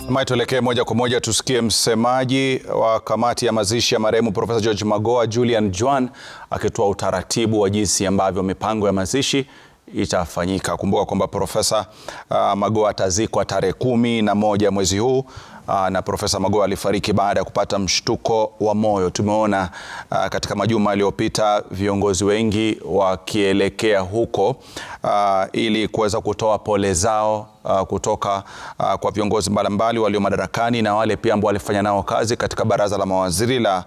Tuelekee moja kwa moja tusikie msemaji wa kamati ya mazishi ya marehemu Profesa George Magoha, Julian Juan, akitoa utaratibu wa jinsi ambavyo mipango ya mazishi itafanyika. Kumbuka kwamba Profesa Magoha atazikwa tarehe 11 mwezi huu, na Profesa Magoha alifariki baada ya kupata mshtuko wa moyo. Tumeona katika majuma yaliyopita viongozi wengi wakielekea huko ili kuweza kutoa pole zao kutoka kwa viongozi mbalimbali walio madarakani na wale pia ambao walifanya nao kazi katika baraza la mawaziri la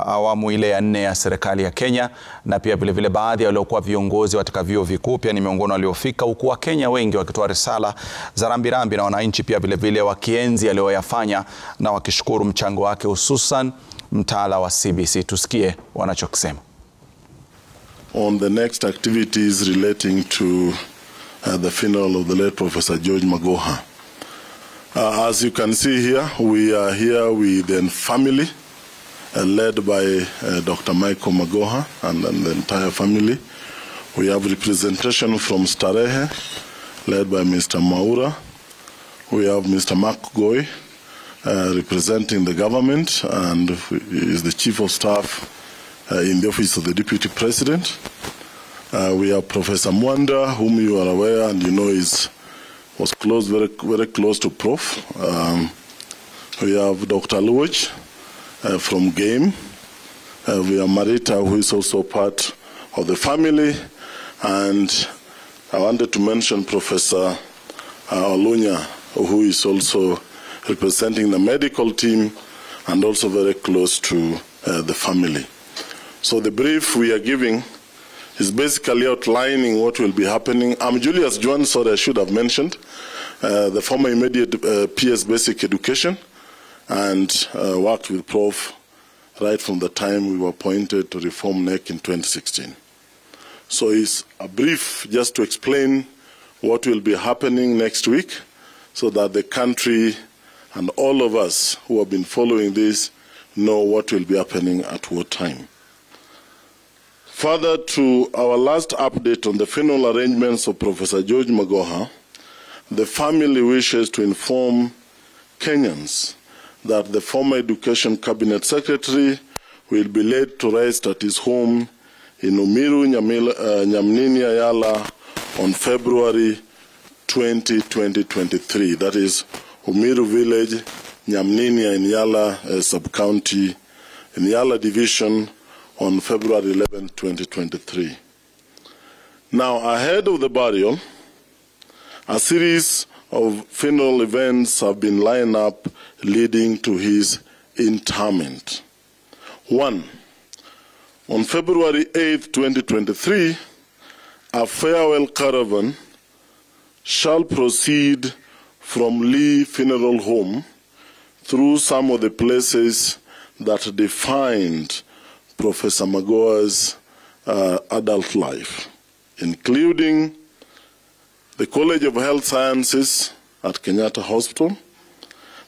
awamu ile ya 4 ya serikali ya Kenya, na pia vile vile baadhi waliokuwa viongozi katika vyuo vikuu pia ni miongoni waliofika, huku wa Kenya wengi wakitoa risala za rambirambi na wananchi pia vile vile wakienzi aliyoyafanya na wakishukuru mchango wake, hususan mtaala wa CBC. Tusikie wanachokisema. On the next activities relating to the funeral of the late Professor George Magoha. As you can see here, we are here with the family led by Dr. Michael Magoha and the entire family. We have representation from Starehe led by Mr. Maura. We have Mr. Mark Goy representing the government, and he is the Chief of Staff in the Office of the Deputy President. We have Professor Mwanda, whom you are aware and you know was close, very close to Prof. We have Dr. Luwaj from GAME. We have Marita, who is also part of the family. And I wanted to mention Professor Olunya, who is also representing the medical team and also very close to the family. So the brief we are giving is basically outlining what will be happening. I'm Julius Juan, sorry, I should have mentioned, the former immediate PS Basic Education, and worked with Prof right from the time we were appointed to reform NEC in 2016. So it's a brief just to explain what will be happening next week so that the country and all of us who have been following this know what will be happening at what time. Further to our last update on the funeral arrangements of Professor George Magoha, the family wishes to inform Kenyans that the former Education Cabinet Secretary will be laid to rest at his home in Umiru, Nyamnini, Yala on February 20, 2023. That is Umiru Village, Nyamnini in Yala Sub-County, in Yala Division, on February 11, 2023. Now, ahead of the burial, a series of funeral events have been lined up leading to his interment. 1. On February 8, 2023, a farewell caravan shall proceed from Lee Funeral Home through some of the places that defined Professor Magoha's adult life, including the College of Health Sciences at Kenyatta Hospital,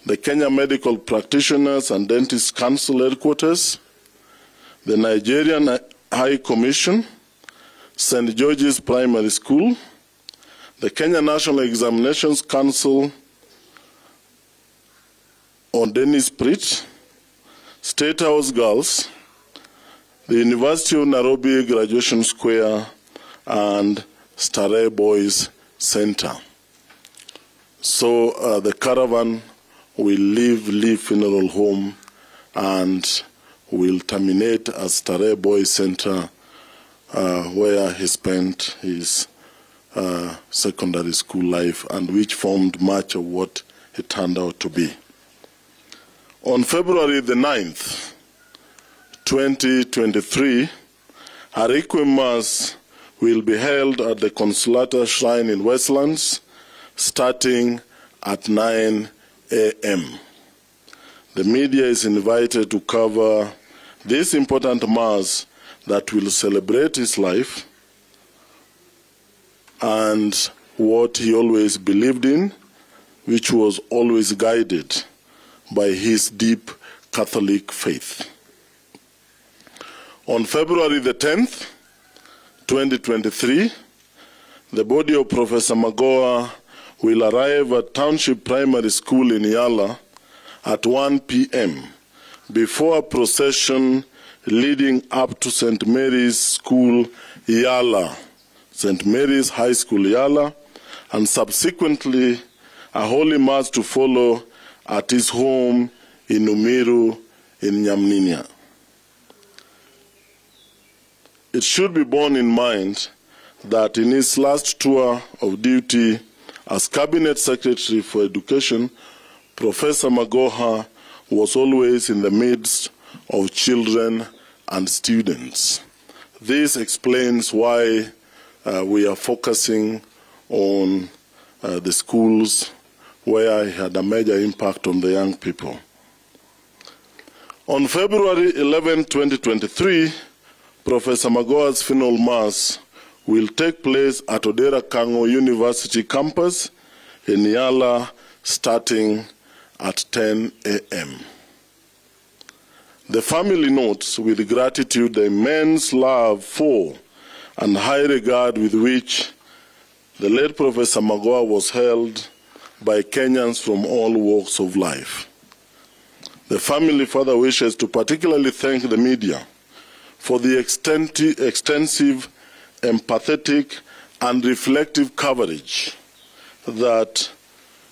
the Kenya Medical Practitioners and Dentists Council headquarters, the Nigerian High Commission, St. George's Primary School, the Kenya National Examinations Council on Dennis Pritt, State House Girls, the University of Nairobi Graduation Square, and Starehe Boys Center. So the caravan will leave Lee Funeral Home and will terminate at Starehe Boys Center, where he spent his secondary school life and which formed much of what it turned out to be. On February the 9th, 2023, a requiem mass will be held at the Consolata Shrine in Westlands, starting at 9 a.m. The media is invited to cover this important mass that will celebrate his life and what he always believed in, which was always guided by his deep Catholic faith. On February the 10th, 2023, the body of Professor Magoha will arrive at Township Primary School in Yala at 1 p.m. before a procession leading up to St. Mary's School Yala, St. Mary's High School Yala, and subsequently a holy mass to follow at his home in Umiru in Nyamninia. It should be borne in mind that in his last tour of duty as Cabinet Secretary for Education, Professor Magoha was always in the midst of children and students. This explains why we are focusing on the schools where he had a major impact on the young people. On February 11, 2023, Professor Magoha's funeral mass will take place at Odera Kango University campus in Yala starting at 10 a.m. The family notes with gratitude the immense love for and high regard with which the late Professor Magoha was held by Kenyans from all walks of life. The family further wishes to particularly thank the media for the extensive, empathetic, and reflective coverage that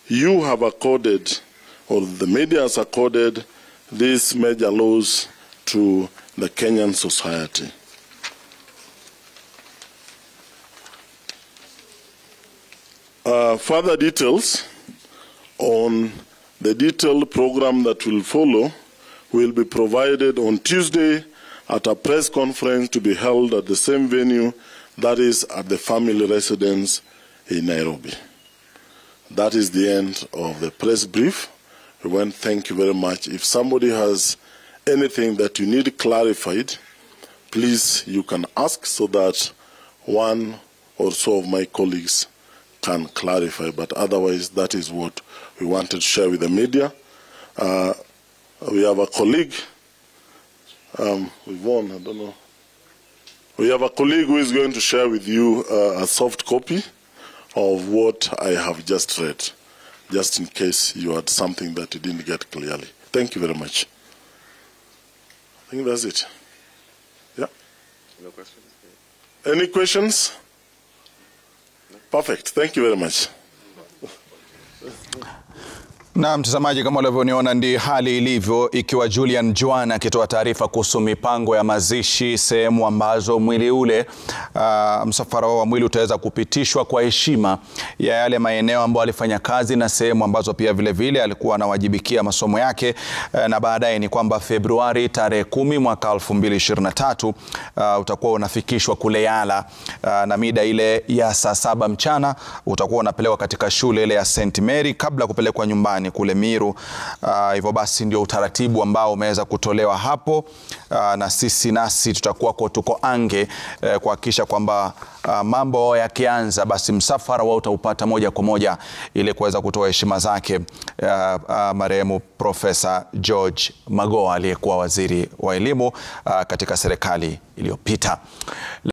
you have accorded, or the media has accorded, this major loss to the Kenyan society. Further details on the detailed program that will follow will be provided on Tuesday at a press conference to be held at the same venue, that is at the family residence in Nairobi. That is the end of the press brief. We want to thank you very much. If somebody has anything that you need clarified, please, you can ask so that one or so of my colleagues can clarify. But otherwise, that is what we wanted to share with the media. We have a colleague, Yvonne, I don't know. We have a colleague who is going to share with you a soft copy of what I have just read, just in case you had something that you didn't get clearly. Thank you very much. I think that's it. Yeah? No questions? Any questions? No. Perfect. Thank you very much. Na mtazamaji, kama ulivyoniona ndi hali ilivyo, ikiwa Julian Juan akitoa taarifa kuhusu mipango ya mazishi, sehemu ambazo mwili ule msafara wa mwili utaweza kupitishwa kwa heshima ya yale maeneo ambayo alifanya kazi na sehemu ambazo pia vile vile alikuwa anawajibikia masomo yake, na baadaye ni kwamba Februari tarehe 10 mwaka 2023 utakuwa unafikishwa kule Yala, na mida ile ya saa 7 mchana utakuwa unapelekwa katika shule ile ya St. Mary kabla kupelekwa nyumbani kule Miru. Hivyo basi ndio utaratibu ambao umeweza kutolewa hapo, na nasi tutakuwa tuko ange kuhakikisha kwamba mambo yakianza basi msafara wao utaupata moja kwa moja ili kuweza kutoa heshima zake marehemu Profesa George Magoha aliyekuwa waziri wa elimu katika serikali iliyopita.